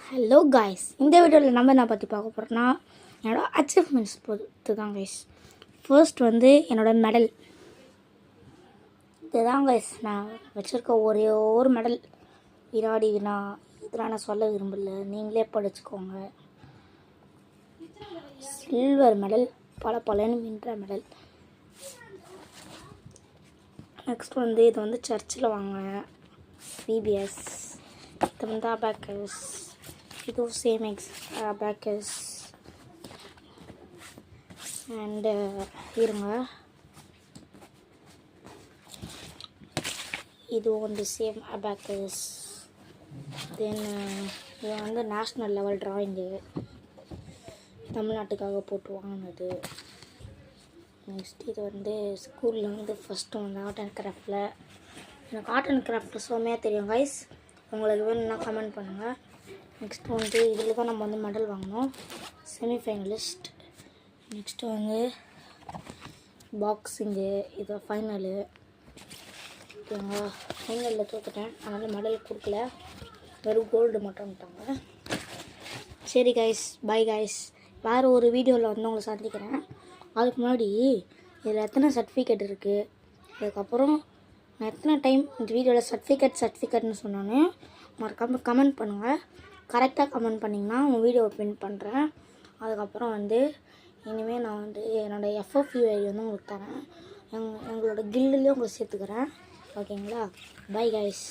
Hello guys, இந்த வீடியோவில் நம்ம என்ன பற்றி பார்க்க போகிறோன்னா என்னோடய அச்சீவ்மெண்ட்ஸ் பொறுத்து தான் கைஸ். ஃபர்ஸ்ட் வந்து என்னோடய மெடல். இதுதான் கைஸ் நான் வச்சுருக்க ஒரே ஒரு மெடல். விராடி வினா இதெல்லாம் நான் சொல்ல விரும்பல, நீங்களே படிச்சுக்கோங்க. சில்வர் மெடல், பலன்னு மின்ற மெடல். நெக்ஸ்ட் வந்து இது வந்து சர்ச்சில் வாங்கினேன், பிபிஎஸ். இது வந்து அபாக்கஸ். இது சேம் அபாக்கஸ். அண்டு இருங்க, இது வந்து சேம் அபாக்கஸ். தென் இது வந்து நேஷ்னல் லெவல் ட்ராயிங்கு, தமிழ்நாட்டுக்காக போட்டு வாங்கினது. நெக்ஸ்ட் இது வந்து ஸ்கூலில் வந்து ஃபஸ்ட்டு வந்து ஆர்ட் அண்ட் கிராஃப்டில். எனக்கு ஆர்ட் அண்ட் கிராஃப்ட் செம்மையாக தெரியும் கைஸ், உங்களுக்கு வேணும்னா கமெண்ட் பண்ணுங்கள். நெக்ஸ்ட்டு வந்து இதில் தான் நம்ம வந்து மெடல் வாங்கினோம், செமிஃபைனலிஸ்ட். நெக்ஸ்ட்டு வந்து பாக்ஸிங்கு, இது ஃபைனலு. ஓகேங்களா, ஃபைனலில் தோற்றுட்டேன், அதனால் மெடல் கொடுக்கல, வெறும் கோல்டு மட்டும் விட்டாங்க. சரி கைஸ், பை கைஸ். வேறு ஒரு வீடியோவில் வந்து உங்களை சந்திக்கிறேன். அதுக்கு முன்னாடி இதில் எத்தனை சர்டிஃபிகேட் இருக்குது, அதுக்கப்புறம் நான் எத்தனை டைம் இந்த வீடியோவில் சர்டிஃபிகேட்னு சொன்னானே மறக்காமல் கமெண்ட் பண்ணுங்கள். கரெக்டாக கமெண்ட் பண்ணிங்கன்னா உங்கள் வீடியோவை பின் பண்ணுறேன். அதுக்கப்புறம் வந்து இனிமேல் நான் வந்து என்னோடய FFUI வந்து உங்களுக்கு தரேன், எங்களோட கில்லுலேயும் உங்களுக்கு சேர்த்துக்கிறேன். ஓகேங்களா, பை கைஸ்.